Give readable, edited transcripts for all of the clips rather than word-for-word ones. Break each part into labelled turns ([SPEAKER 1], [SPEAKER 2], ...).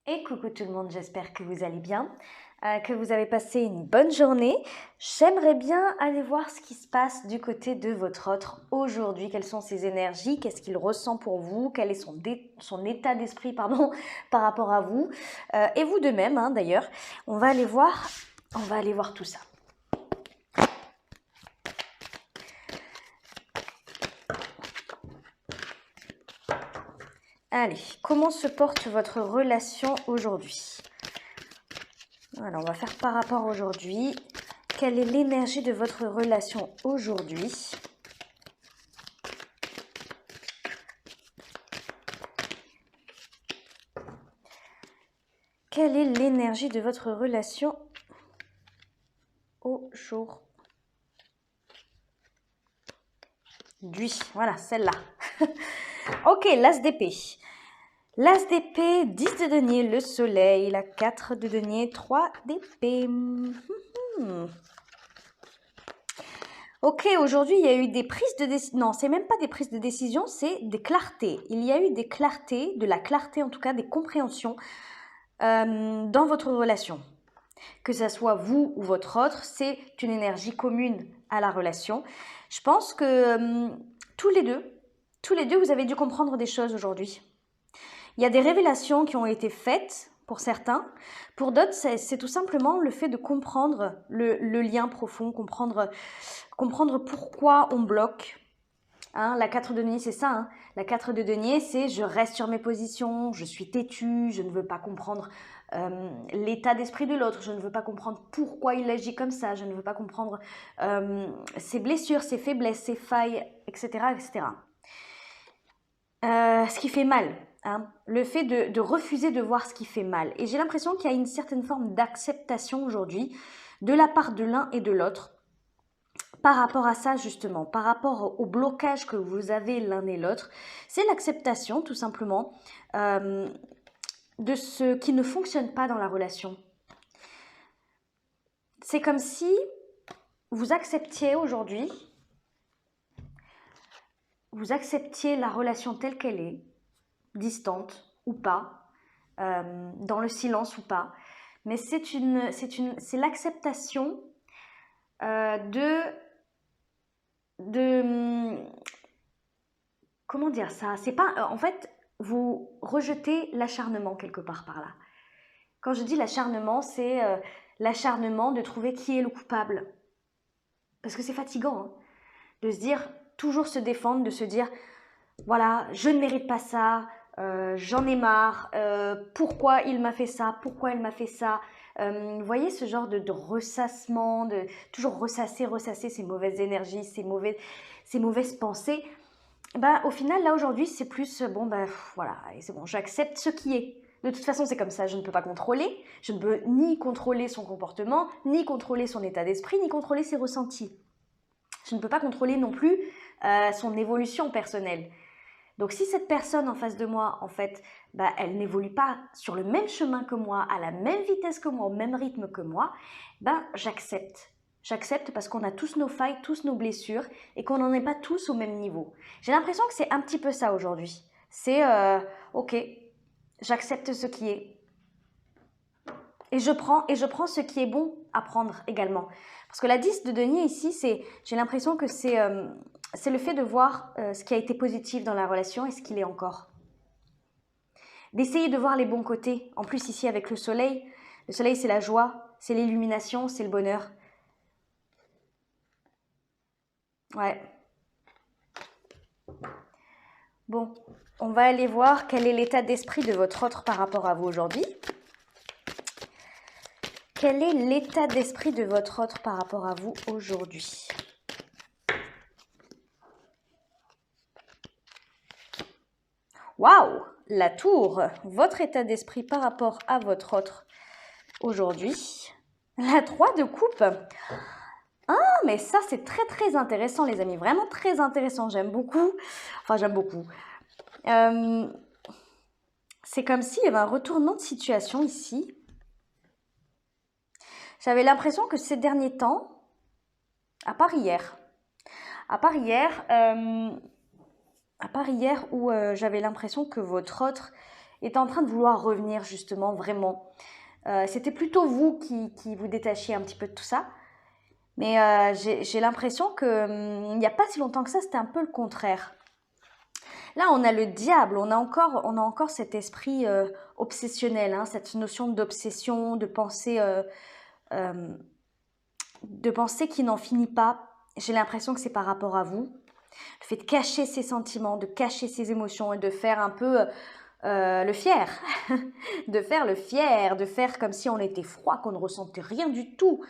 [SPEAKER 1] Et coucou tout le monde, j'espère que vous allez bien, que vous avez passé une bonne journée. J'aimerais bien aller voir ce qui se passe du côté de votre autre aujourd'hui. Quelles sont ses énergies, qu'est-ce qu'il ressent pour vous, quel est son état d'esprit pardon, par rapport à vous. Et vous de même hein, d'ailleurs. On va aller voir tout ça. Allez, comment se porte votre relation aujourd'hui? Voilà, on va faire par rapport aujourd'hui. Quelle est l'énergie de votre relation aujourd'hui? Quelle est l'énergie de votre relation aujourd'hui? Voilà, celle-là. Ok, l'as d'épée. L'as d'épée, 10 de denier, le soleil, la 4 de denier, 3 d'épée. Ok, aujourd'hui, il y a eu des prises de décision. Non, c'est même pas des prises de décision, c'est des clartés. Il y a eu des clartés, de la clarté en tout cas, des compréhensions dans votre relation. Que ça soit vous ou votre autre, c'est une énergie commune à la relation. Je pense que tous les deux, vous avez dû comprendre des choses aujourd'hui. Il y a des révélations qui ont été faites pour certains. Pour d'autres, c'est tout simplement le fait de comprendre le lien profond, comprendre pourquoi on bloque. Hein, la 4 de denier, c'est ça. Hein. La 4 de denier, c'est je reste sur mes positions, je suis têtue, je ne veux pas comprendre l'état d'esprit de l'autre, je ne veux pas comprendre pourquoi il agit comme ça, je ne veux pas comprendre ses blessures, ses faiblesses, ses failles, etc. etc. Ce qui fait mal, hein, le fait de refuser de voir ce qui fait mal. Et j'ai l'impression qu'il y a une certaine forme d'acceptation aujourd'hui de la part de l'un et de l'autre par rapport à ça justement, par rapport au blocage que vous avez l'un et l'autre. C'est l'acceptation tout simplement de ce qui ne fonctionne pas dans la relation. C'est comme si vous acceptiez aujourd'hui, vous acceptiez la relation telle qu'elle est, distante ou pas, dans le silence ou pas, mais c'est l'acceptation comment dire ça? C'est pas en fait vous rejetez l'acharnement quelque part par là. Quand je dis l'acharnement, c'est l'acharnement de trouver qui est le coupable. Parce que c'est fatigant hein, de se dire, toujours se défendre, de se dire, voilà, je ne mérite pas ça, j'en ai marre, pourquoi il m'a fait ça, pourquoi elle m'a fait ça. Vous voyez ce genre de ressassement, de toujours ressasser ces mauvaises énergies, ces mauvaises pensées. Bah, au final, là aujourd'hui, c'est plus bon, bah voilà, c'est bon, j'accepte ce qui est. De toute façon, c'est comme ça, je ne peux pas contrôler. Je ne peux ni contrôler son comportement, ni contrôler son état d'esprit, ni contrôler ses ressentis. Je ne peux pas contrôler non plus son évolution personnelle. Donc si cette personne en face de moi, en fait, bah, elle n'évolue pas sur le même chemin que moi, à la même vitesse que moi, au même rythme que moi, ben j'accepte. J'accepte parce qu'on a tous nos failles, tous nos blessures et qu'on n'en est pas tous au même niveau. J'ai l'impression que c'est un petit peu ça aujourd'hui. C'est ok, j'accepte ce qui est. Et je prends ce qui est bon à prendre également. Parce que la 10 de denier ici, j'ai l'impression que c'est le fait de voir ce qui a été positif dans la relation et ce qu'il est encore. D'essayer de voir les bons côtés. En plus ici avec le soleil c'est la joie, c'est l'illumination, c'est le bonheur. Ouais. Bon, on va aller voir quel est l'état d'esprit de votre autre par rapport à vous aujourd'hui. Quel est l'état d'esprit de votre autre par rapport à vous aujourd'hui? Waouh, la tour, votre état d'esprit par rapport à votre autre aujourd'hui. La 3 de coupe. Ah, mais ça c'est très très intéressant les amis, vraiment très intéressant, j'aime beaucoup. Enfin j'aime beaucoup. C'est comme s'il y avait un retournement de situation ici. J'avais l'impression que ces derniers temps, à part hier où j'avais l'impression que votre autre était en train de vouloir revenir justement, vraiment. C'était plutôt vous qui vous détachiez un petit peu de tout ça. Mais j'ai l'impression que il n'y a pas si longtemps que ça, c'était un peu le contraire. Là, on a le diable, on a encore cet esprit obsessionnel, hein, cette notion d'obsession, de pensée qui n'en finit pas. J'ai l'impression que c'est par rapport à vous. Le fait de cacher ses sentiments, de cacher ses émotions et de faire un peu le fier. De faire le fier, de faire comme si on était froid, qu'on ne ressentait rien du tout.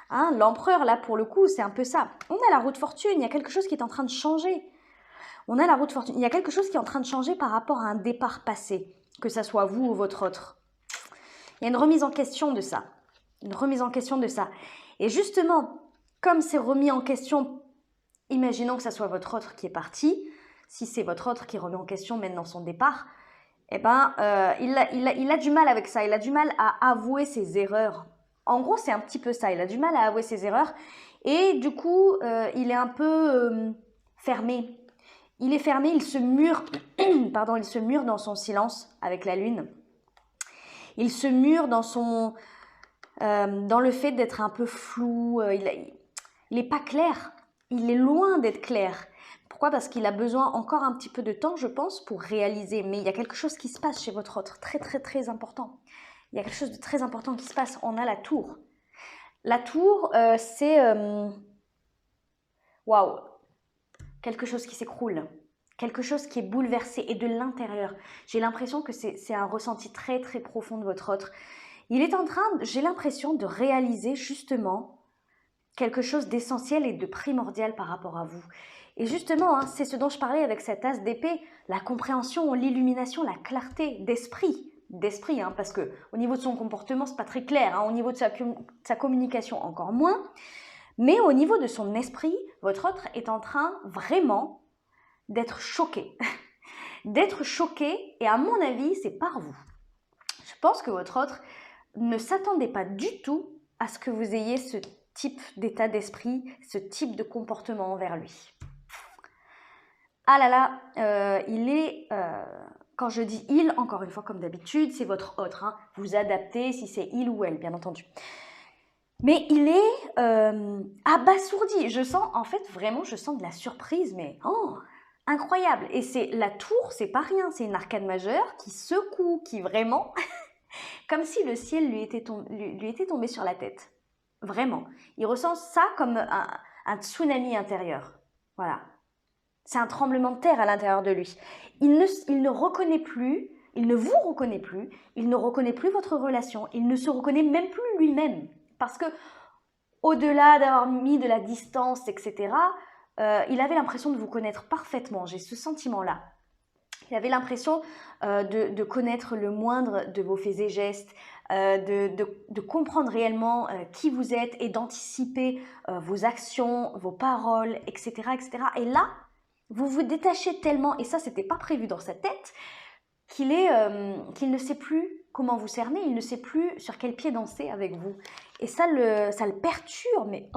[SPEAKER 1] Hein, l'empereur, là, pour le coup, c'est un peu ça. On a la roue de fortune, il y a quelque chose qui est en train de changer. On a la roue de fortune, il y a quelque chose qui est en train de changer par rapport à un départ passé, que ça soit vous ou votre autre. Il y a une remise en question de ça. Une remise en question de ça. Et justement, comme c'est remis en question, imaginons que ça soit votre autre qui est parti. Si c'est votre autre qui remet en question maintenant son départ, eh ben, il a du mal avec ça. Il a du mal à avouer ses erreurs. En gros, c'est un petit peu ça. Il a du mal à avouer ses erreurs. Et du coup, il est un peu fermé. Il est fermé, il se mure, pardon, il se mure dans son silence avec la lune. Il se mure dans le fait d'être un peu flou. Il est pas clair. Il est loin d'être clair. Pourquoi? Parce qu'il a besoin encore un petit peu de temps, je pense, pour réaliser. Mais il y a quelque chose qui se passe chez votre autre, très très très important. Il y a quelque chose de très important qui se passe. On a la tour. La tour, c'est waouh, quelque chose qui s'écroule, quelque chose qui est bouleversé et de l'intérieur. J'ai l'impression que c'est un ressenti très très profond de votre autre. Il est en train, j'ai l'impression, de réaliser justement quelque chose d'essentiel et de primordial par rapport à vous. Et justement, hein, c'est ce dont je parlais avec cette as d'épée, la compréhension, l'illumination, la clarté d'esprit. D'esprit, hein, parce que au niveau de son comportement, c'est pas très clair. Hein, au niveau de sa communication, encore moins. Mais au niveau de son esprit, votre autre est en train vraiment d'être choqué. D'être choqué, et à mon avis, c'est par vous. Je pense que votre autre ne s'attendait pas du tout à ce que vous ayez ce type d'état d'esprit, ce type de comportement envers lui. Ah là là, quand je dis il, encore une fois comme d'habitude, c'est votre autre. Hein. Vous adaptez si c'est il ou elle, bien entendu. Mais il est abasourdi. Je sens, en fait, vraiment, je sens de la surprise, mais incroyable. Et c'est la tour, c'est pas rien, c'est une arcade majeure qui secoue, qui vraiment, comme si le ciel lui était tombé sur la tête. Vraiment. Il ressent ça comme un tsunami intérieur. Voilà. C'est un tremblement de terre à l'intérieur de lui. Il ne reconnaît plus, il ne vous reconnaît plus, il ne reconnaît plus votre relation, il ne se reconnaît même plus lui-même. Parce que, au-delà d'avoir mis de la distance, etc., il avait l'impression de vous connaître parfaitement. J'ai ce sentiment-là. Il avait l'impression de connaître le moindre de vos faits et gestes, de comprendre réellement qui vous êtes et d'anticiper vos actions, vos paroles, etc., etc. Et là, vous vous détachez tellement, et ça, c'était pas prévu dans sa tête, qu'il ne sait plus comment vous cerner, il ne sait plus sur quel pied danser avec vous. Et ça le perturbe, mais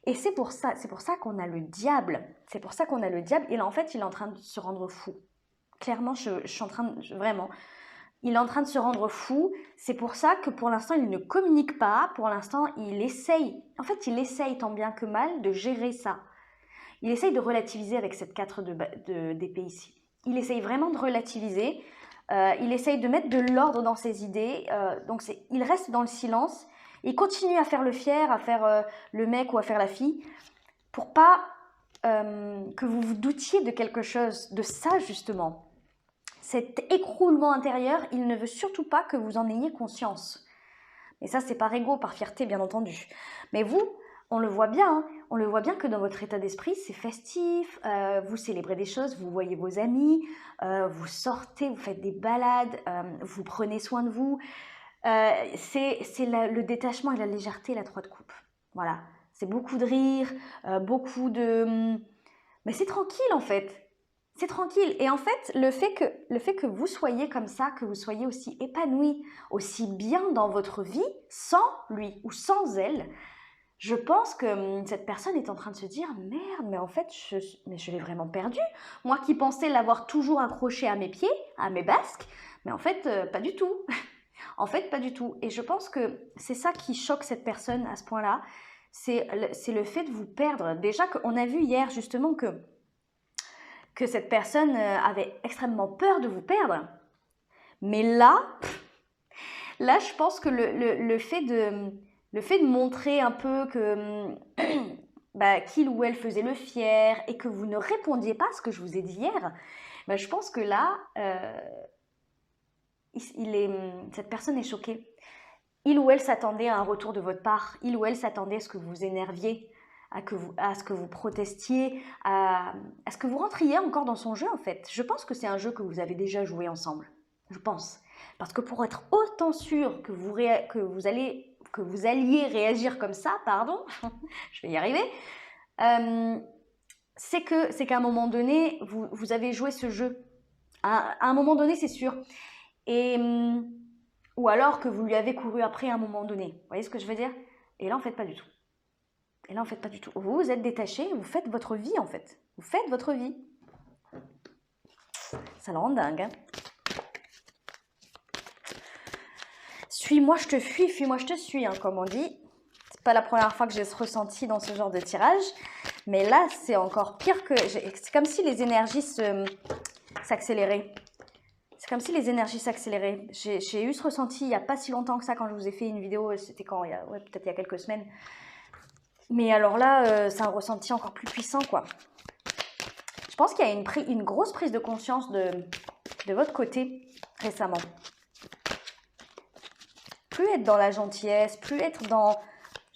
[SPEAKER 1] Et c'est pour ça qu'on a le diable. C'est pour ça qu'on a le diable. Et là, en fait, il est en train de se rendre fou. Clairement, je suis en train de... Vraiment. Il est en train de se rendre fou. C'est pour ça que pour l'instant, il ne communique pas. Pour l'instant, il essaye. En fait, il essaye tant bien que mal de gérer ça. Il essaye de relativiser avec cette 4 d'épée ici. Il essaye vraiment de relativiser. Il essaye de mettre de l'ordre dans ses idées. Donc, il reste dans le silence. Il continue à faire le fier, à faire le mec ou à faire la fille, pour pas que vous vous doutiez de quelque chose, de ça justement. Cet écroulement intérieur, il ne veut surtout pas que vous en ayez conscience. Et ça, c'est par ego, par fierté, bien entendu. Mais vous, on le voit bien, hein, on le voit bien que dans votre état d'esprit, c'est festif, vous célébrez des choses, vous voyez vos amis, vous sortez, vous faites des balades, vous prenez soin de vous. C'est le détachement et la légèreté, la 3 de coupe. Voilà, c'est beaucoup de rire, beaucoup de... Mais c'est tranquille en fait. C'est tranquille. Et en fait, le fait que vous soyez comme ça, que vous soyez aussi épanoui, aussi bien dans votre vie, sans lui ou sans elle, Je pense que cette personne est en train de se dire: «Merde, mais en fait, je l'ai vraiment perdu. Moi qui pensais l'avoir toujours accroché à mes pieds, à mes basques, mais en fait, pas du tout. En fait, pas du tout». Et je pense que c'est ça qui choque cette personne à ce point-là, c'est le fait de vous perdre. Déjà qu'on a vu hier justement que cette personne avait extrêmement peur de vous perdre. Mais là, je pense que le fait de montrer un peu que bah, qu'il ou elle faisait le fier et que vous ne répondiez pas à ce que je vous ai dit hier, bah, je pense que là, cette personne est choquée. Il ou elle s'attendait à un retour de votre part. Il ou elle s'attendait à ce que vous énerviez, à ce que vous protestiez, à ce que vous rentriez encore dans son jeu en fait. Je pense que c'est un jeu que vous avez déjà joué ensemble. Je pense. Parce que pour être autant sûr que vous alliez réagir comme ça, pardon, je vais y arriver, c'est qu'à un moment donné, vous avez joué ce jeu. À un moment donné, c'est sûr. Et, ou alors que vous lui avez couru après à un moment donné. Vous voyez ce que je veux dire? Et là, en fait, pas du tout. Et là, en fait, pas du tout. Vous, vous êtes détaché, vous faites votre vie, en fait. Vous faites votre vie. Ça le rend dingue, hein. Suis-moi, je te fuis, fuis-moi, je te suis, hein, comme on dit. C'est pas la première fois que j'ai ce ressenti dans ce genre de tirage. Mais là, c'est encore pire que... C'est comme si les énergies s'accéléraient. C'est comme si les énergies s'accéléraient. J'ai eu ce ressenti il n'y a pas si longtemps que ça, quand je vous ai fait une vidéo. C'était quand? Peut-être il y a quelques semaines. Mais alors là, c'est un ressenti encore plus puissant, quoi. Je pense qu'il y a une grosse prise de conscience de votre côté récemment. Plus être dans la gentillesse, plus être dans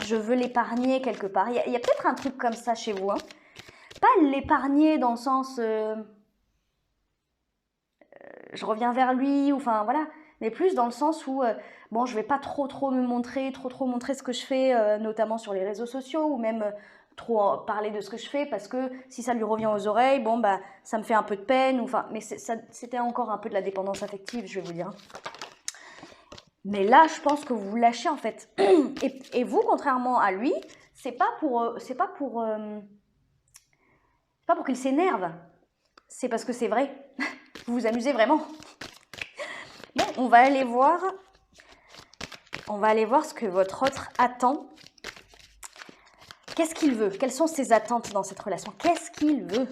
[SPEAKER 1] je veux l'épargner quelque part. Il y a peut-être un truc comme ça chez vous, hein. Pas l'épargner dans le sens je reviens vers lui, ou enfin voilà, mais plus dans le sens où bon, je vais pas trop me montrer, trop montrer ce que je fais, notamment sur les réseaux sociaux, ou même trop parler de ce que je fais, parce que si ça lui revient aux oreilles, bon bah ça me fait un peu de peine, enfin, mais c'était encore un peu de la dépendance affective, je vais vous dire. Mais là, je pense que vous vous lâchez en fait. Et vous, contrairement à lui, c'est pas pour qu'il s'énerve. C'est parce que c'est vrai. Vous vous amusez vraiment. Bon, on va aller voir ce que votre autre attend. Qu'est-ce qu'il veut? Quelles sont ses attentes dans cette relation? Qu'est-ce qu'il veut?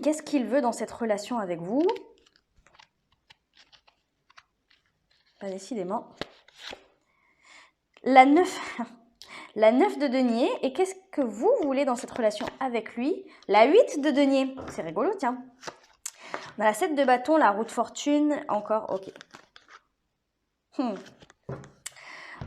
[SPEAKER 1] Qu'est-ce qu'il veut dans cette relation avec vous? Pas décidément. La 9 de denier. Et qu'est-ce que vous voulez dans cette relation avec lui? La 8 de denier. C'est rigolo, tiens. On a la 7 de bâton, la roue de fortune. Encore, ok.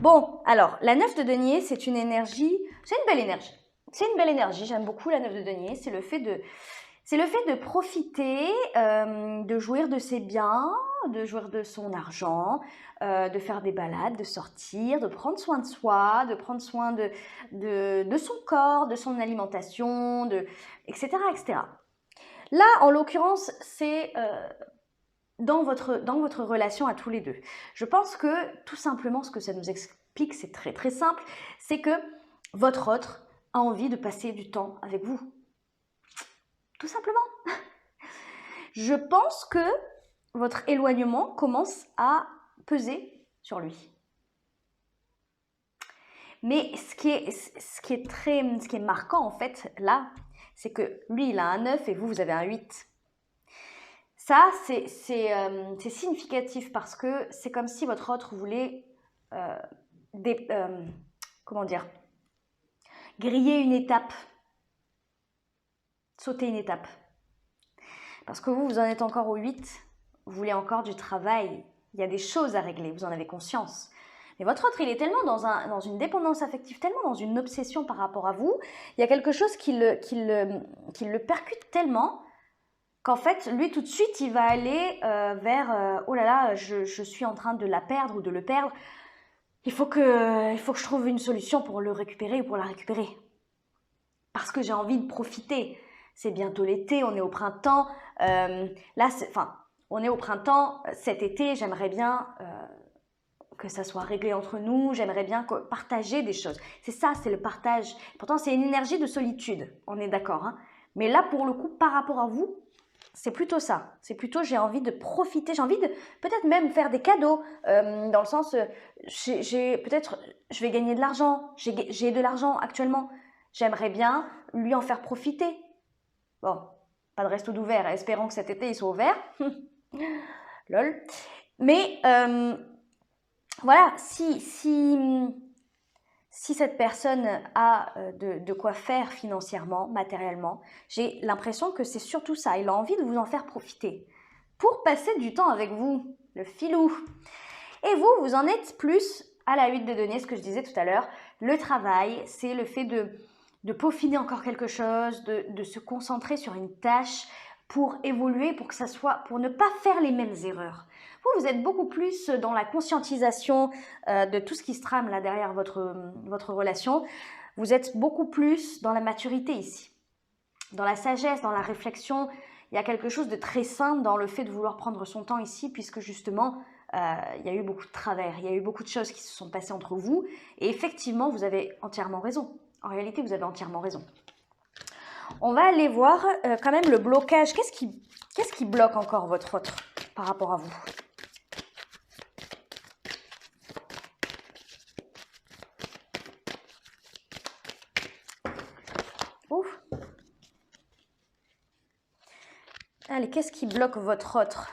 [SPEAKER 1] Bon, alors, la 9 de denier, c'est une énergie... C'est une belle énergie. C'est une belle énergie. J'aime beaucoup la 9 de denier. C'est le fait de profiter, de jouir de ses biens, de jouir de son argent, de faire des balades, de sortir, de prendre soin de soi, de prendre soin de son corps, de son alimentation, etc., etc. Là, en l'occurrence, c'est dans votre relation à tous les deux. Je pense que tout simplement, ce que ça nous explique, c'est très très simple, c'est que votre autre a envie de passer du temps avec vous. Tout simplement. Je pense que votre éloignement commence à peser sur lui. Mais ce qui est marquant en fait là, c'est que lui il a un 9 et vous avez un 8. Ça c'est significatif parce que c'est comme si votre autre voulait comment dire, griller une étape, sauter une étape. Parce que vous en êtes encore au 8, vous voulez encore du travail, il y a des choses à régler, vous en avez conscience. Mais votre autre, il est tellement dans une dépendance affective, tellement dans une obsession par rapport à vous, il y a quelque chose qui le percute tellement qu'en fait, lui, tout de suite, il va aller vers oh là là, je suis en train de la perdre ou de le perdre. Il faut que je trouve une solution pour le récupérer ou pour la récupérer. Parce que j'ai envie de profiter. C'est bientôt l'été, on est au printemps. On est au printemps. Cet été, j'aimerais bien que ça soit réglé entre nous, j'aimerais bien partager des choses. C'est ça, c'est le partage. Pourtant, c'est une énergie de solitude, on est d'accord, hein. Mais là, pour le coup, par rapport à vous, c'est plutôt ça. C'est plutôt j'ai envie de profiter, j'ai envie de peut-être même faire des cadeaux, dans le sens, peut-être je vais gagner de l'argent, j'ai de l'argent actuellement, j'aimerais bien lui en faire profiter. Bon, pas de resto d'ouvert, espérons que cet été il soit ouvert. Lol. Mais voilà, si cette personne a de quoi faire financièrement, matériellement, j'ai l'impression que c'est surtout ça. Il a envie de vous en faire profiter pour passer du temps avec vous, le filou. Et vous, vous en êtes plus à la 8 de denier, ce que je disais tout à l'heure. Le travail, c'est le fait de peaufiner encore quelque chose, de se concentrer sur une tâche pour évoluer, pour que ça soit, pour ne pas faire les mêmes erreurs. Vous êtes beaucoup plus dans la conscientisation de tout ce qui se trame là derrière votre relation. Vous êtes beaucoup plus dans la maturité ici, dans la sagesse, dans la réflexion. Il y a quelque chose de très sain dans le fait de vouloir prendre son temps ici, puisque justement, il y a eu beaucoup de travers, il y a eu beaucoup de choses qui se sont passées entre vous. Et effectivement, vous avez entièrement raison. En réalité, vous avez entièrement raison. On va aller voir quand même le blocage. Qu'est-ce qui bloque encore votre autre par rapport à vous? Ouf. Allez, qu'est-ce qui bloque votre autre?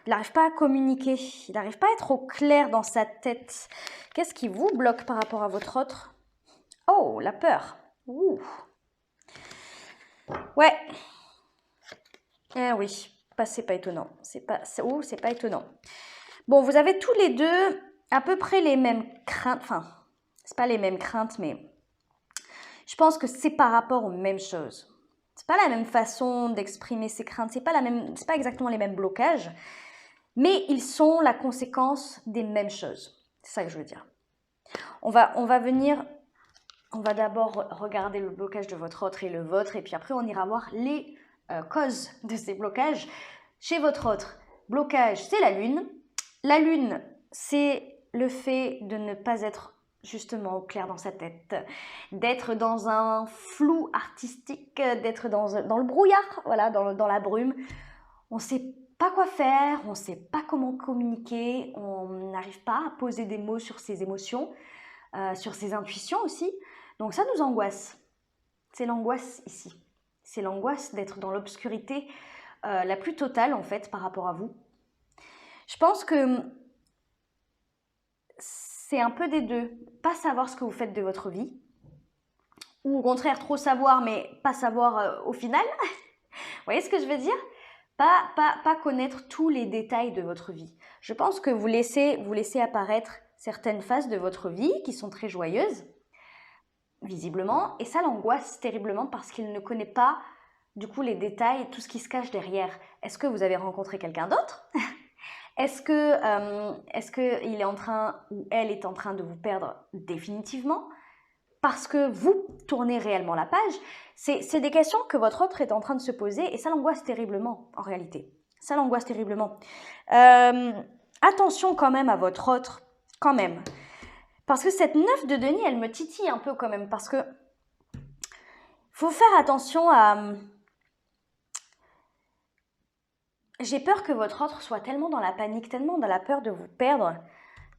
[SPEAKER 1] Il n'arrive pas à communiquer, il n'arrive pas à être au clair dans sa tête. Qu'est-ce qui vous bloque par rapport à votre autre? Oh, la peur. Ouh. Ouais. Eh oui, c'est pas étonnant. C'est pas étonnant. Bon, vous avez tous les deux à peu près les mêmes craintes. Enfin, c'est pas les mêmes craintes, mais je pense que c'est par rapport aux mêmes choses. C'est pas la même façon d'exprimer ses craintes, c'est pas exactement les mêmes blocages, mais ils sont la conséquence des mêmes choses. C'est ça que je veux dire. On va d'abord regarder le blocage de votre autre et le vôtre, et puis après on ira voir les causes de ces blocages. Chez votre autre, blocage, c'est la lune. La lune, c'est le fait de ne pas être justement au clair dans sa tête, d'être dans un flou artistique, d'être dans le brouillard, voilà, dans la brume. On ne sait pas quoi faire, on ne sait pas comment communiquer, on n'arrive pas à poser des mots sur ses émotions, sur ses intuitions aussi. Donc ça nous angoisse. C'est l'angoisse ici. C'est l'angoisse d'être dans l'obscurité la plus totale en fait par rapport à vous. Je pense que c'est un peu des deux. Pas savoir ce que vous faites de votre vie, ou au contraire trop savoir mais pas savoir au final. Vous voyez ce que je veux dire? Pas connaître tous les détails de votre vie. Je pense que vous laissez apparaître certaines phases de votre vie qui sont très joyeuses, visiblement, et ça l'angoisse terriblement parce qu'il ne connaît pas du coup les détails, tout ce qui se cache derrière. Est-ce que vous avez rencontré quelqu'un d'autre? Est-ce que il est en train ou elle est en train de vous perdre définitivement parce que vous tournez réellement la page? C'est des questions que votre autre est en train de se poser et ça l'angoisse terriblement en réalité. Ça l'angoisse terriblement. Attention quand même à votre autre, quand même. Parce que cette 9 de denier, elle me titille un peu quand même parce que faut faire attention à... J'ai peur que votre autre soit tellement dans la panique, tellement dans la peur de vous perdre,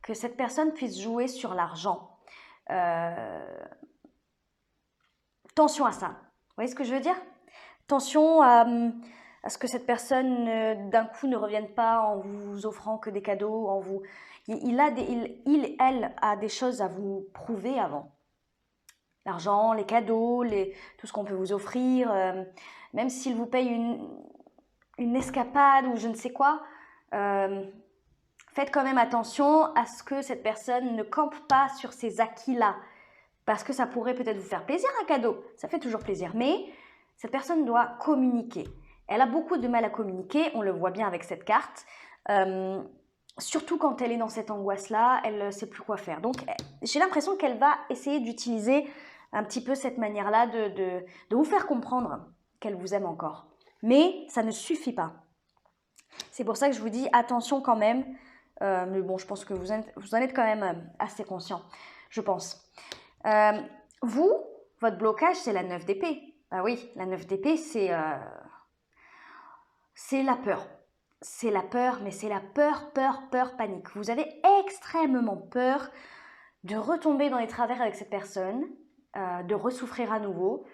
[SPEAKER 1] que cette personne puisse jouer sur l'argent. Attention à ça. Vous voyez ce que je veux dire? Attention à ce que cette personne d'un coup ne revienne pas en vous offrant que des cadeaux, en vous... Elle a des choses à vous prouver avant. L'argent, les cadeaux, tout ce qu'on peut vous offrir, même s'il vous paye une escapade ou je ne sais quoi, faites quand même attention à ce que cette personne ne campe pas sur ces acquis-là. Parce que ça pourrait peut-être vous faire plaisir un cadeau, ça fait toujours plaisir, mais cette personne doit communiquer. Elle a beaucoup de mal à communiquer, on le voit bien avec cette carte, surtout quand elle est dans cette angoisse-là, elle ne sait plus quoi faire. Donc j'ai l'impression qu'elle va essayer d'utiliser un petit peu cette manière-là de vous faire comprendre qu'elle vous aime encore. Mais ça ne suffit pas. C'est pour ça que je vous dis attention quand même Mais bon, je pense que vous en êtes quand même assez conscient, je pense. Vous, votre blocage, c'est la 9 d'épée. Ah oui, la 9 d'épée, c'est la peur. C'est la peur, mais c'est la peur, panique. Vous avez extrêmement peur de retomber dans les travers avec cette personne, de ressouffrir à nouveau,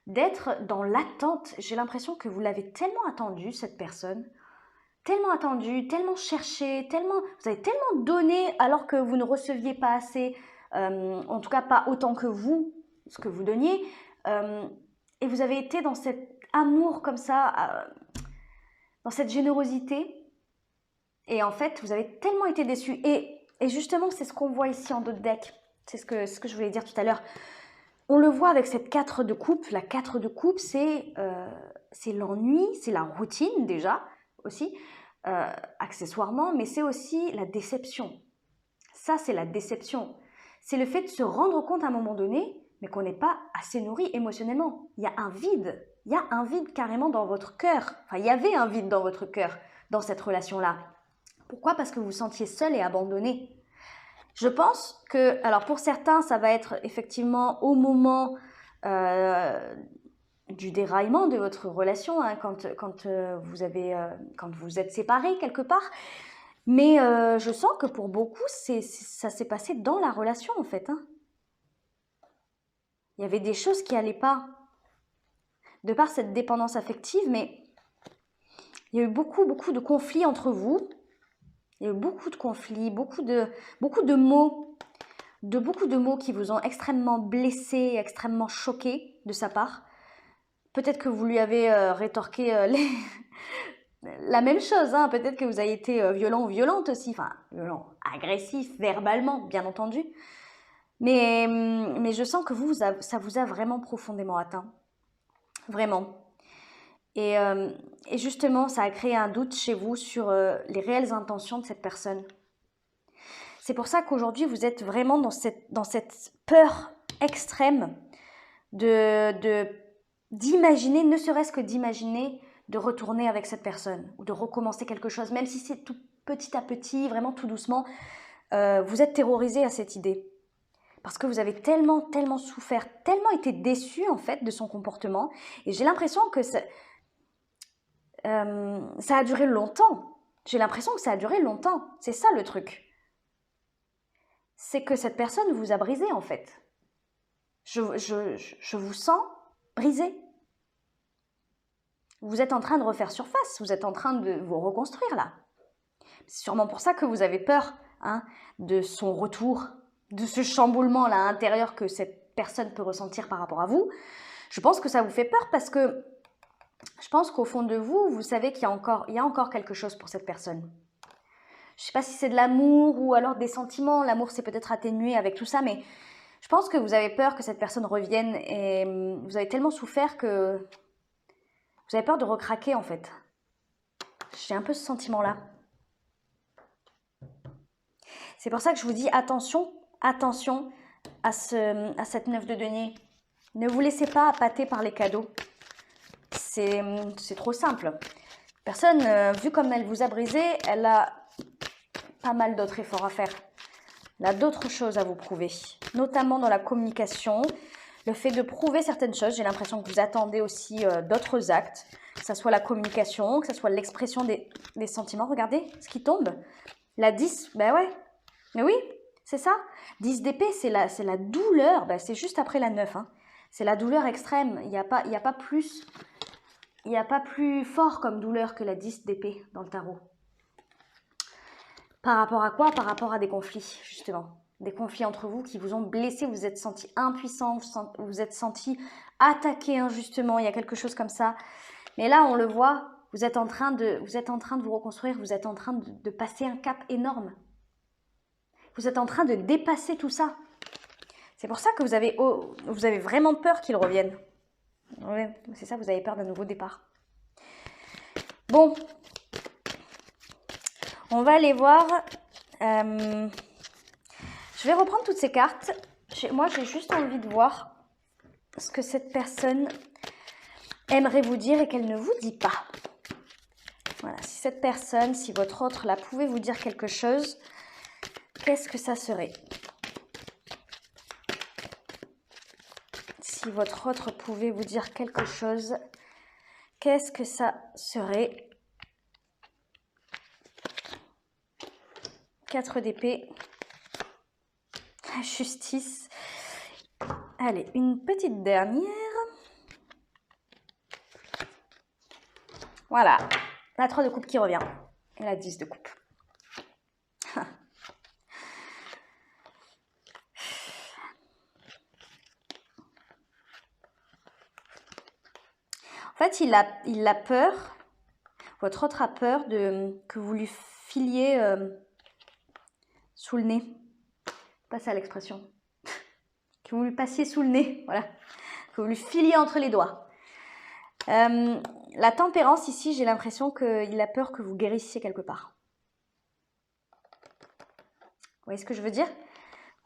[SPEAKER 1] d'être dans l'attente. J'ai l'impression que vous l'avez tellement attendu, cette personne, tellement attendu, tellement cherché, vous avez tellement donné alors que vous ne receviez pas assez, en tout cas pas autant que vous, ce que vous donniez, et vous avez été dans cet amour comme ça, dans cette générosité, et en fait vous avez tellement été déçu, et justement c'est ce qu'on voit ici en dos de deck, c'est ce que je voulais dire tout à l'heure. On le voit avec cette 4 de coupe. La 4 de coupe, c'est l'ennui, c'est la routine déjà aussi, accessoirement, mais c'est aussi la déception. Ça, c'est la déception. C'est le fait de se rendre compte à un moment donné, mais qu'on n'est pas assez nourri émotionnellement. Il y a un vide carrément dans votre cœur. Enfin, il y avait un vide dans votre cœur, dans cette relation-là. Pourquoi? Parce que vous vous sentiez seul et abandonné. Je pense que, alors pour certains, ça va être effectivement au moment du déraillement de votre relation, hein, quand vous êtes séparés quelque part. Mais je sens que pour beaucoup, ça s'est passé dans la relation en fait. Hein. Il y avait des choses qui n'allaient pas, de par cette dépendance affective, mais il y a eu beaucoup de conflits entre vous. Il y a eu beaucoup de conflits, beaucoup de mots. Beaucoup de mots qui vous ont extrêmement blessé, extrêmement choqué de sa part. Peut-être que vous lui avez rétorqué la même chose, hein. Peut-être que vous avez été violent ou violente aussi, enfin violent, agressif, verbalement, bien entendu. Mais je sens que ça vous a vraiment profondément atteint. Vraiment. Et justement, ça a créé un doute chez vous sur les réelles intentions de cette personne. C'est pour ça qu'aujourd'hui, vous êtes vraiment dans cette peur extrême d'imaginer, ne serait-ce que d'imaginer, de retourner avec cette personne ou de recommencer quelque chose, même si c'est tout petit à petit, vraiment tout doucement. Vous êtes terrorisé à cette idée parce que vous avez tellement souffert, tellement été déçu en fait de son comportement. Et j'ai l'impression que ça a duré longtemps. J'ai l'impression que ça a duré longtemps. C'est ça le truc. C'est que cette personne vous a brisé en fait. Je vous sens brisé. Vous êtes en train de refaire surface, vous êtes en train de vous reconstruire là. C'est sûrement pour ça que vous avez peur de son retour, de ce chamboulement là intérieur que cette personne peut ressentir par rapport à vous. Je pense que ça vous fait peur parce que je pense qu'au fond de vous, vous savez qu'il y a encore quelque chose pour cette personne. Je ne sais pas si c'est de l'amour ou alors des sentiments. L'amour, c'est peut-être atténué avec tout ça, mais je pense que vous avez peur que cette personne revienne et vous avez tellement souffert que vous avez peur de recraquer en fait. J'ai un peu ce sentiment-là. C'est pour ça que je vous dis attention à cette 9 de denier. Ne vous laissez pas appâter par les cadeaux. C'est trop simple. Personne, vu comme elle vous a brisé, elle a pas mal d'autres efforts à faire. Elle a d'autres choses à vous prouver, notamment dans la communication, le fait de prouver certaines choses. J'ai l'impression que vous attendez aussi d'autres actes, que ce soit la communication, que ce soit l'expression des sentiments. Regardez ce qui tombe. La 10, ben ouais, mais oui, c'est ça. 10 d'épée, c'est la douleur, ben c'est juste après la 9. Hein. C'est la douleur extrême, il n'y a pas plus fort comme douleur que la 10 d'épée dans le tarot. Par rapport à quoi? Par rapport à des conflits, justement. Des conflits entre vous qui vous ont blessé, vous vous êtes senti impuissant, vous vous êtes senti attaqué injustement, il y a quelque chose comme ça. Mais là, on le voit, vous êtes en train de vous reconstruire, vous êtes en train de passer un cap énorme. Vous êtes en train de dépasser tout ça. C'est pour ça que vous avez vraiment peur qu'il revienne. Oui, c'est ça, vous avez peur d'un nouveau départ. Bon. On va aller voir. Je vais reprendre toutes ces cartes. Moi, j'ai juste envie de voir ce que cette personne aimerait vous dire et qu'elle ne vous dit pas. Voilà, si cette personne, si votre autre là pouvait vous dire quelque chose, qu'est-ce que ça serait? Si votre autre pouvait vous dire quelque chose, qu'est-ce que ça serait? 4 d'épée, la justice. Allez, une petite dernière. Voilà, la 3 de coupe qui revient. Et la 10 de coupe. En fait, il a peur, votre autre a peur que vous lui filiez sous le nez. Pas ça l'expression. Que vous lui passiez sous le nez, voilà. Que vous lui filiez entre les doigts. La tempérance ici, j'ai l'impression qu'il a peur que vous guérissiez quelque part. Vous voyez ce que je veux dire?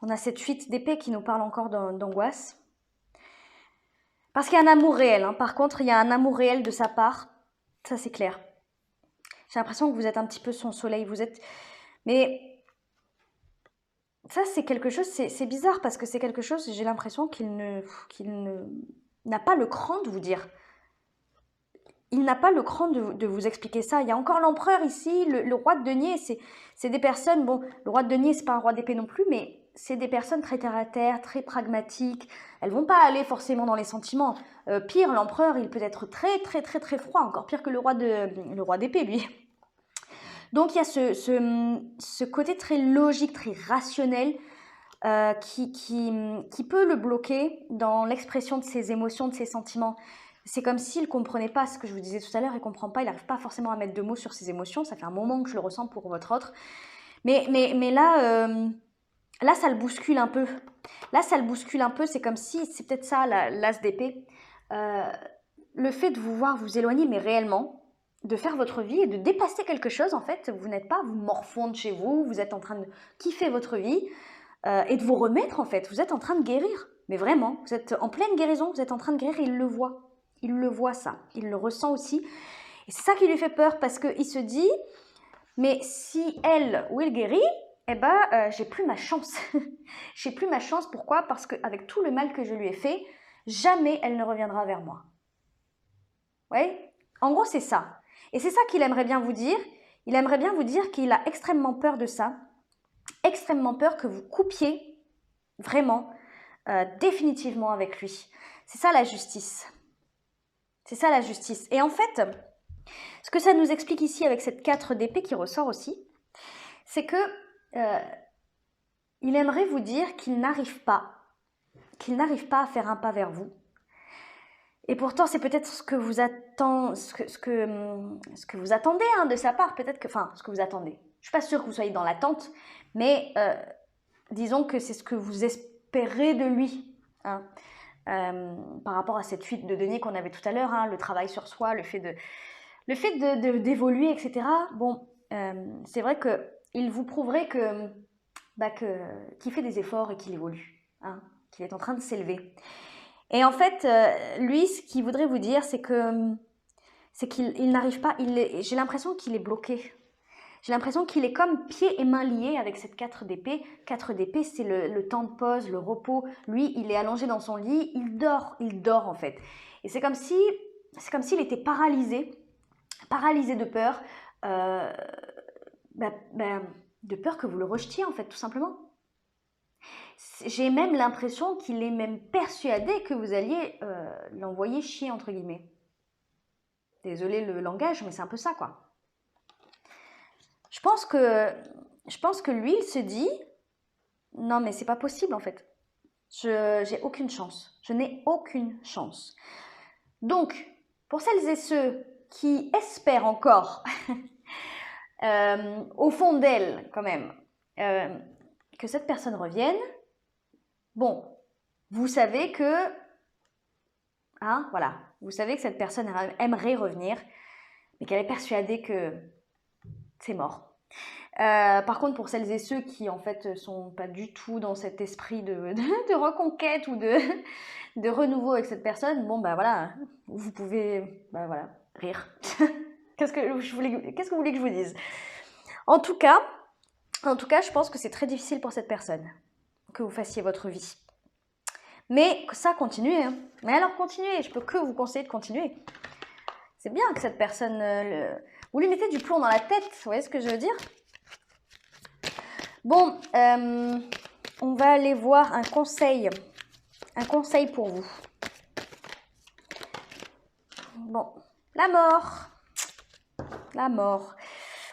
[SPEAKER 1] On a cette 8 d'épée qui nous parle encore d'angoisse. Parce qu'il y a un amour réel. Hein. Par contre, il y a un amour réel de sa part. Ça, c'est clair. J'ai l'impression que vous êtes un petit peu son soleil. Vous êtes... Mais ça, c'est quelque chose... C'est bizarre parce que c'est quelque chose... J'ai l'impression qu'il n'a pas le cran de vous dire. Il n'a pas le cran de vous expliquer ça. Il y a encore l'empereur ici, le roi de denier. C'est des personnes... Bon, le roi de denier, c'est pas un roi d'épée non plus, mais... C'est des personnes très terre-à-terre, très pragmatiques. Elles vont pas aller forcément dans les sentiments. Pire, l'empereur, il peut être très, très, très, très froid. Encore pire que le roi d'épée, lui. Donc, il y a ce côté très logique, très rationnel qui peut le bloquer dans l'expression de ses émotions, de ses sentiments. C'est comme s'il ne comprenait pas ce que je vous disais tout à l'heure. Il ne comprend pas, il n'arrive pas forcément à mettre de mots sur ses émotions. Ça fait un moment que je le ressens pour votre autre. Mais là... Là, ça le bouscule un peu. Là, ça le bouscule un peu. C'est comme si, c'est peut-être ça, l'as d'épée. Le fait de vous voir vous éloigner, mais réellement, de faire votre vie et de dépasser quelque chose, en fait. Vous n'êtes pas, vous morfondez chez vous, vous êtes en train de kiffer votre vie et de vous remettre, en fait. Vous êtes en train de guérir. Mais vraiment, vous êtes en pleine guérison, vous êtes en train de guérir et il le voit. Il le voit, ça. Il le ressent aussi. Et c'est ça qui lui fait peur parce qu'il se dit, mais si elle ou il guérit, eh ben, j'ai plus ma chance. J'ai plus ma chance, pourquoi? Parce qu'avec tout le mal que je lui ai fait, jamais elle ne reviendra vers moi. Vous voyez? En gros, c'est ça. Et c'est ça qu'il aimerait bien vous dire. Il aimerait bien vous dire qu'il a extrêmement peur de ça. Extrêmement peur que vous coupiez vraiment, définitivement avec lui. C'est ça la justice. C'est ça la justice. Et en fait, ce que ça nous explique ici avec cette 4 d'épée qui ressort aussi, c'est que il aimerait vous dire qu'il n'arrive pas à faire un pas vers vous. Et pourtant, c'est peut-être ce que vous attendez, ce que vous attendez hein, de sa part. Peut-être que, enfin, ce que vous attendez. Je ne suis pas sûre que vous soyez dans l'attente, mais disons que c'est ce que vous espérez de lui. Hein, par rapport à cette fuite de denier qu'on avait tout à l'heure, hein, le travail sur soi, le fait d'évoluer, etc. Bon, c'est vrai qu'il vous prouverait qu'il fait des efforts et qu'il évolue, hein, qu'il est en train de s'élever. Et en fait, lui, ce qu'il voudrait vous dire, c'est qu'il n'arrive pas, j'ai l'impression qu'il est bloqué. J'ai l'impression qu'il est comme pieds et mains liés avec cette 4 d'épée. 4 d'épée, c'est le temps de pause, le repos. Lui, il est allongé dans son lit, il dort en fait. Et c'est comme s'il était paralysé de peur, de peur que vous le rejetiez en fait, tout simplement. J'ai même l'impression qu'il est même persuadé que vous alliez l'envoyer chier, entre guillemets. Désolé le langage, mais c'est un peu ça, quoi. Je pense que lui, il se dit, non, mais c'est pas possible, en fait. J'ai aucune chance. Je n'ai aucune chance. Donc, pour celles et ceux qui espèrent encore, au fond d'elle, quand même, que cette personne revienne, bon, vous savez que, hein, voilà, vous savez que cette personne aimerait revenir, mais qu'elle est persuadée que c'est mort. Par contre, pour celles et ceux qui, en fait, sont pas du tout dans cet esprit de reconquête ou de renouveau avec cette personne, bon, bah voilà, vous pouvez, bah voilà, rire. Qu'est-ce que vous voulez que je vous dise? En tout cas, je pense que c'est très difficile pour cette personne que vous fassiez votre vie. Mais ça, continuez. Hein. Mais alors, continuez. Je peux que vous conseiller de continuer. C'est bien que cette personne... Vous lui mettez du plomb dans la tête. Vous voyez ce que je veux dire? Bon, on va aller voir un conseil. Un conseil pour vous. Bon, la mort. La mort.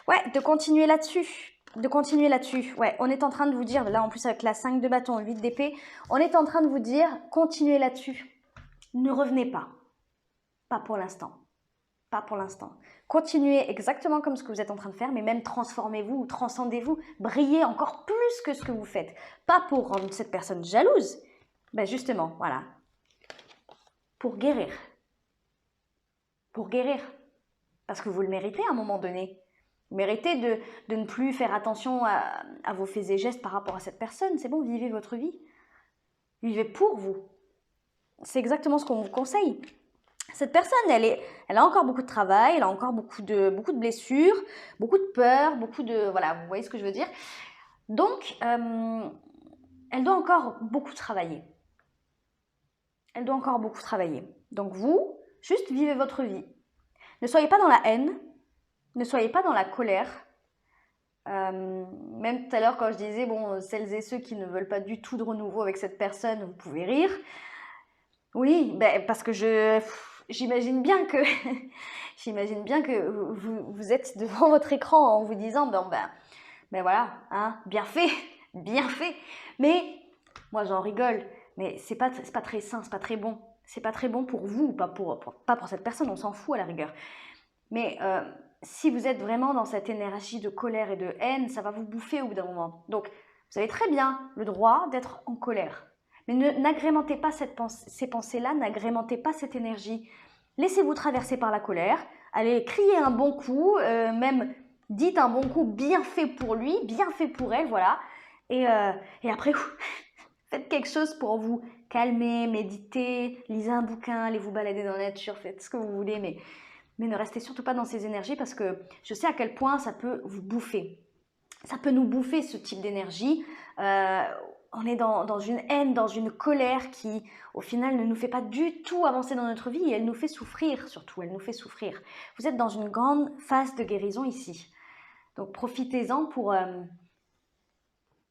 [SPEAKER 1] Ouais, de continuer là-dessus. Ouais, on est en train de vous dire, là en plus avec la 5 de bâton, 8 d'épée, on est en train de vous dire, continuez là-dessus. Ne revenez pas. Pas pour l'instant. Pas pour l'instant. Continuez exactement comme ce que vous êtes en train de faire, mais même transformez-vous, transcendez-vous, brillez encore plus que ce que vous faites. Pas pour rendre cette personne jalouse, ben justement, voilà. Pour guérir. Pour guérir. Parce que vous le méritez à un moment donné. Vous méritez de ne plus faire attention à vos faits et gestes par rapport à cette personne. C'est bon, vivez votre vie. Vivez pour vous. C'est exactement ce qu'on vous conseille. Cette personne, elle a encore beaucoup de travail, elle a encore beaucoup de blessures, beaucoup de peur, voilà, vous voyez ce que je veux dire. Donc, elle doit encore beaucoup travailler. Donc vous, juste vivez votre vie. Ne soyez pas dans la haine, ne soyez pas dans la colère. Même tout à l'heure quand je disais, bon, celles et ceux qui ne veulent pas du tout de renouveau avec cette personne, vous pouvez rire. Oui, ben, parce que j'imagine bien que vous êtes devant votre écran en vous disant, ben voilà, hein, bien fait. Mais moi j'en rigole, mais c'est pas très sain, c'est pas très bon. C'est pas très bon pour vous, pas pour cette personne, on s'en fout à la rigueur. Mais si vous êtes vraiment dans cette énergie de colère et de haine, ça va vous bouffer au bout d'un moment. Donc, vous avez très bien le droit d'être en colère. Mais n'agrémentez pas ces pensées-là, n'agrémentez pas cette énergie. Laissez-vous traverser par la colère, allez crier un bon coup, même dites un bon coup bien fait pour lui, bien fait pour elle, voilà. Et après, faites quelque chose pour vous calmer, méditer, lisez un bouquin, allez vous balader dans la nature, faites ce que vous voulez, mais ne restez surtout pas dans ces énergies parce que je sais à quel point ça peut vous bouffer. Ça peut nous bouffer ce type d'énergie. On est dans une haine, dans une colère qui, au final, ne nous fait pas du tout avancer dans notre vie et elle nous fait souffrir, surtout, elle nous fait souffrir. Vous êtes dans une grande phase de guérison ici. Donc, profitez-en pour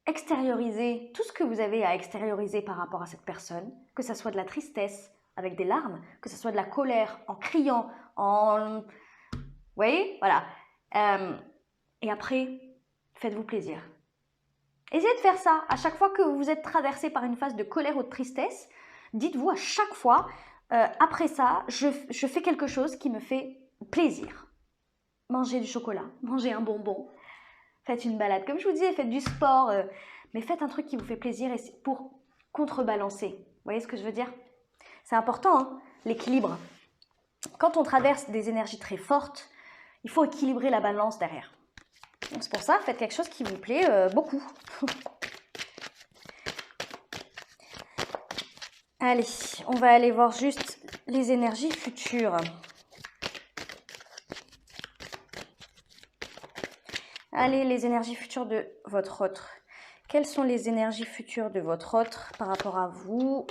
[SPEAKER 1] extérioriser tout ce que vous avez à extérioriser par rapport à cette personne, que ça soit de la tristesse avec des larmes, que ce soit de la colère en criant, vous voyez, voilà. Et après, faites-vous plaisir. Essayez de faire ça. À chaque fois que vous êtes traversé par une phase de colère ou de tristesse, dites-vous à chaque fois, après ça, je fais quelque chose qui me fait plaisir. Mangez du chocolat, mangez un bonbon, faites une balade. Comme je vous disais, faites du sport, mais faites un truc qui vous fait plaisir et pour contrebalancer. Vous voyez ce que je veux dire? C'est important, hein, l'équilibre. Quand on traverse des énergies très fortes, il faut équilibrer la balance derrière. C'est pour ça, faites quelque chose qui vous plaît beaucoup. Allez, on va aller voir juste les énergies futures. Allez, les énergies futures de votre autre. Quelles sont les énergies futures de votre autre par rapport à vous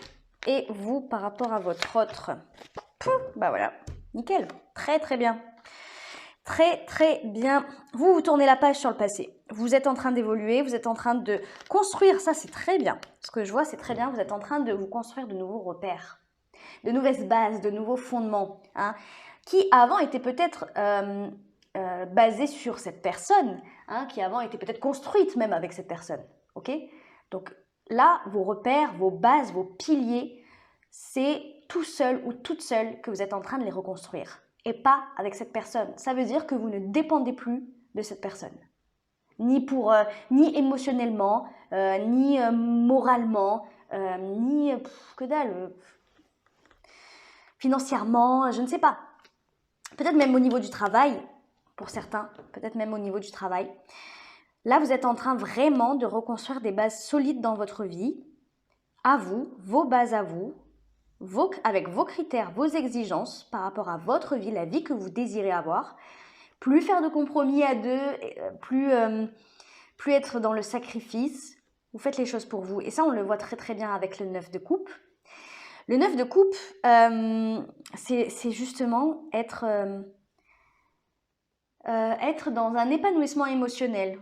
[SPEAKER 1] et vous par rapport à votre autre? Bah voilà, nickel, très très bien. Très très bien. Vous tournez la page sur le passé. Vous êtes en train d'évoluer, vous êtes en train de construire, ça c'est très bien. Ce que je vois c'est très bien, vous êtes en train de vous construire de nouveaux repères, de nouvelles bases, de nouveaux fondements, hein, qui avant étaient peut-être basés sur cette personne, hein, qui avant étaient peut-être construites même avec cette personne. Ok? Donc là, vos repères, vos bases, vos piliers, c'est tout seul ou toute seule que vous êtes en train de les reconstruire. Et pas avec cette personne. Ça veut dire que vous ne dépendez plus de cette personne. Ni émotionnellement, ni moralement, ni que dalle, financièrement, je ne sais pas. Peut-être même au niveau du travail, pour certains, peut-être même au niveau du travail. Là, vous êtes en train vraiment de reconstruire des bases solides dans votre vie, à vous, vos bases à vous, avec vos critères, vos exigences par rapport à votre vie, la vie que vous désirez avoir. plus faire de compromis à deux, plus être dans le sacrifice. Vous faites les choses pour vous. Et ça, on le voit très très bien avec le 9 de coupe. Le 9 de coupe, c'est justement être dans un épanouissement émotionnel.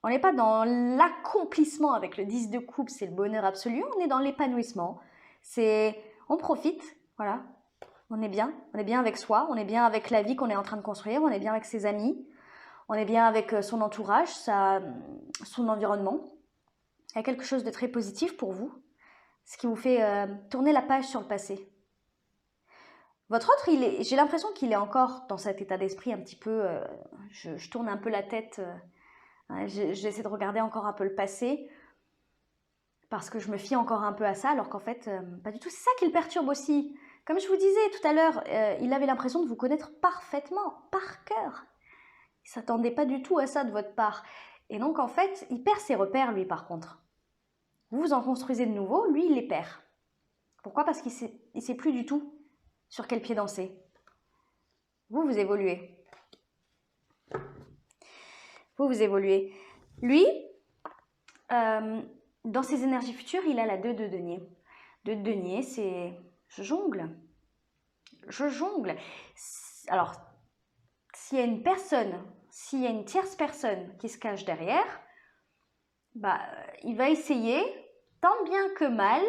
[SPEAKER 1] On n'est pas dans l'accomplissement avec le 10 de coupe, c'est le bonheur absolu, on est dans l'épanouissement. On profite, voilà, on est bien avec soi, on est bien avec la vie qu'on est en train de construire, on est bien avec ses amis, on est bien avec son entourage, son environnement. Il y a quelque chose de très positif pour vous, ce qui vous fait tourner la page sur le passé. Votre autre, j'ai l'impression qu'il est encore dans cet état d'esprit un petit peu, je tourne un peu la tête, j'essaie de regarder encore un peu le passé, parce que je me fie encore un peu à ça, alors qu'en fait, pas du tout. C'est ça qui le perturbe aussi. Comme je vous disais tout à l'heure, il avait l'impression de vous connaître parfaitement, par cœur. Il ne s'attendait pas du tout à ça de votre part. Et donc, en fait, il perd ses repères, lui, par contre. Vous en construisez de nouveaux, lui, il les perd. Pourquoi? Parce qu'il ne sait plus du tout sur quel pied danser. Vous évoluez. Vous évoluez. Lui, dans ses énergies futures, il a la 2 de denier. 2 de denier, c'est je jongle. Je jongle. Alors, s'il y a une tierce personne qui se cache derrière, bah, il va essayer, tant bien que mal,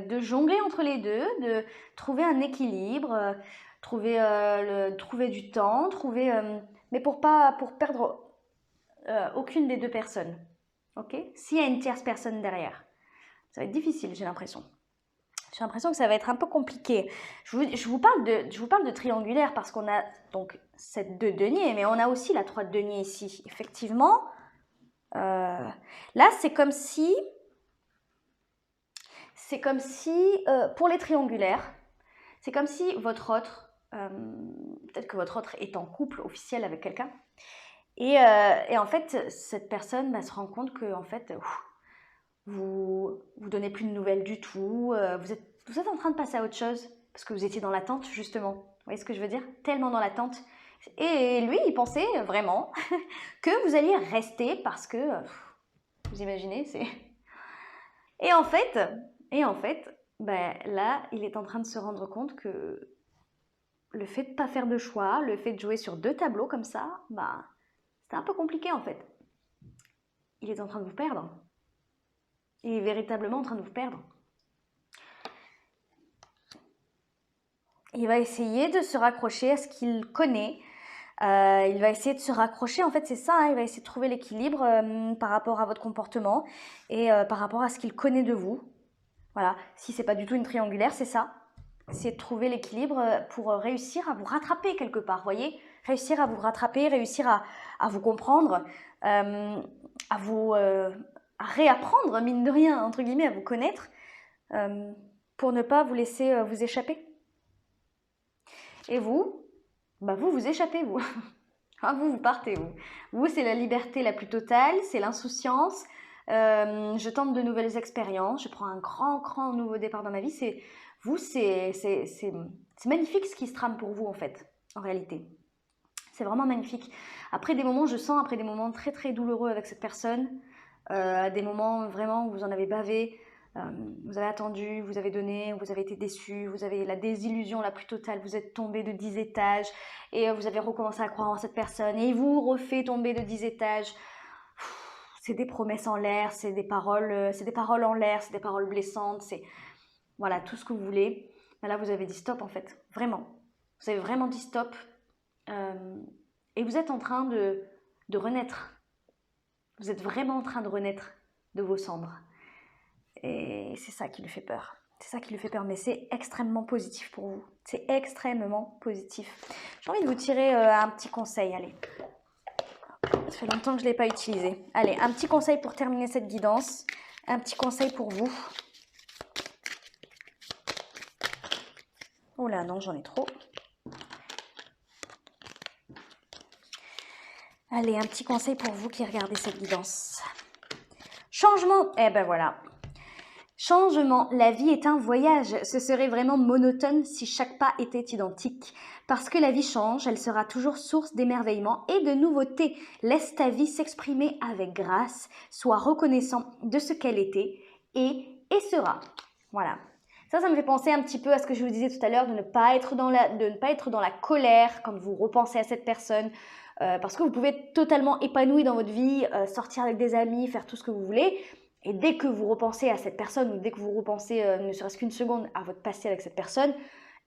[SPEAKER 1] de jongler entre les deux, de trouver un équilibre, trouver du temps, mais pour perdre aucune des deux personnes. Ok? S'il y a une tierce personne derrière, ça va être difficile, j'ai l'impression. J'ai l'impression que ça va être un peu compliqué. Je vous parle de triangulaire parce qu'on a donc cette 2 denier, mais on a aussi la 3 de denier ici. Effectivement, là, c'est comme si, pour les triangulaires, c'est comme si votre autre, peut-être que votre autre est en couple officiel avec quelqu'un, et en fait, cette personne se rend compte que en fait, vous donnez plus de nouvelles du tout, vous êtes en train de passer à autre chose, parce que vous étiez dans l'attente, justement. Vous voyez ce que je veux dire? Tellement dans l'attente. Et lui, il pensait vraiment que vous alliez rester parce que, vous imaginez, c'est... Et en fait, ben, là, il est en train de se rendre compte que le fait de ne pas faire de choix, le fait de jouer sur 2 tableaux comme ça, bah, c'est un peu compliqué en fait. Il est en train de vous perdre. Il est véritablement en train de vous perdre. Il va essayer de se raccrocher à ce qu'il connaît. Il va essayer de se raccrocher, en fait c'est ça, hein, il va essayer de trouver l'équilibre par rapport à votre comportement et par rapport à ce qu'il connaît de vous. Voilà, si c'est pas du tout une triangulaire, c'est ça. C'est de trouver l'équilibre pour réussir à vous rattraper quelque part, vous voyez? Réussir à vous rattraper, réussir à vous comprendre, à réapprendre, mine de rien, entre guillemets, à vous connaître, pour ne pas vous laisser vous échapper. Et vous, bah vous échappez, vous. Vous partez, vous. Vous, c'est la liberté la plus totale, c'est l'insouciance. Je tente de nouvelles expériences, je prends un grand nouveau départ dans ma vie. C'est magnifique ce qui se trame pour vous, en fait, en réalité. C'est vraiment magnifique. Après des moments, après des moments très très douloureux avec cette personne, des moments vraiment où vous en avez bavé, vous avez attendu, vous avez donné, vous avez été déçu, vous avez la désillusion la plus totale, vous êtes tombé de 10 étages et vous avez recommencé à croire en cette personne et il vous refait tomber de 10 étages. C'est des promesses en l'air, c'est des paroles en l'air, c'est des paroles blessantes, c'est voilà, tout ce que vous voulez. Mais là, vous avez dit stop en fait, vraiment. Vous avez vraiment dit stop et vous êtes en train de renaître. Vous êtes vraiment en train de renaître de vos cendres. Et c'est ça qui lui fait peur. C'est ça qui lui fait peur, mais c'est extrêmement positif pour vous. C'est extrêmement positif. J'ai envie de vous tirer un petit conseil, allez. Ça fait longtemps que je ne l'ai pas utilisé. Allez, un petit conseil pour terminer cette guidance. Un petit conseil pour vous. Oh là, non, j'en ai trop. Allez, un petit conseil pour vous qui regardez cette guidance. Changement, eh ben voilà. Changement, la vie est un voyage. Ce serait vraiment monotone si chaque pas était identique. Parce que la vie change, elle sera toujours source d'émerveillement et de nouveautés. Laisse ta vie s'exprimer avec grâce. Sois reconnaissant de ce qu'elle était et sera. Voilà. Ça me fait penser un petit peu à ce que je vous disais tout à l'heure, de ne pas être dans la colère quand vous repensez à cette personne. Parce que vous pouvez être totalement épanoui dans votre vie, sortir avec des amis, faire tout ce que vous voulez. Et dès que vous repensez à cette personne, ou dès que vous repensez ne serait-ce qu'une seconde à votre passé avec cette personne,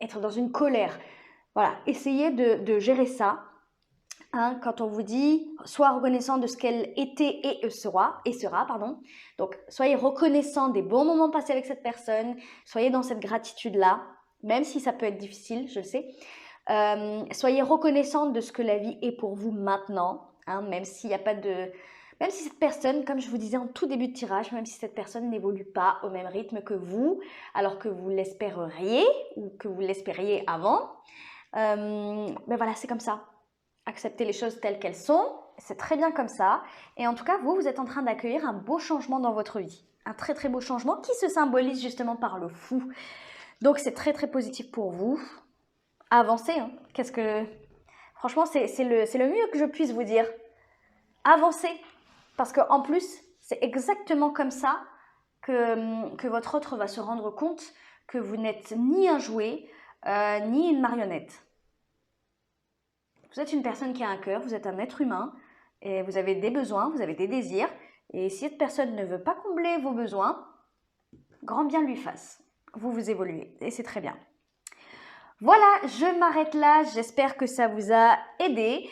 [SPEAKER 1] être dans une colère. Voilà, essayez de gérer ça. Hein, quand on vous dit, sois reconnaissant de ce qu'elle était et sera. Donc, soyez reconnaissant des bons moments passés avec cette personne. Soyez dans cette gratitude-là, même si ça peut être difficile, je le sais. Soyez reconnaissant de ce que la vie est pour vous maintenant, hein, même s'il n'y a pas de... Même si cette personne, comme je vous disais en tout début de tirage, même si cette personne n'évolue pas au même rythme que vous, alors que vous l'espériez ou que vous l'espériez avant, ben voilà, c'est comme ça. Acceptez les choses telles qu'elles sont, c'est très bien comme ça. Et en tout cas, vous êtes en train d'accueillir un beau changement dans votre vie. Un très très beau changement qui se symbolise justement par le fou. Donc c'est très très positif pour vous. Avancez, hein. Franchement, c'est le mieux que je puisse vous dire. Avancez. Parce qu'en plus, c'est exactement comme ça que votre autre va se rendre compte que vous n'êtes ni un jouet, ni une marionnette. Vous êtes une personne qui a un cœur, vous êtes un être humain, et vous avez des besoins, vous avez des désirs, et si cette personne ne veut pas combler vos besoins, grand bien lui fasse. Vous évoluez, et c'est très bien. Voilà, je m'arrête là, j'espère que ça vous a aidé.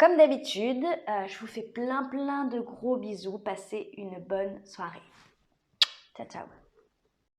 [SPEAKER 1] Comme d'habitude, je vous fais plein de gros bisous. Passez une bonne soirée. Ciao, ciao.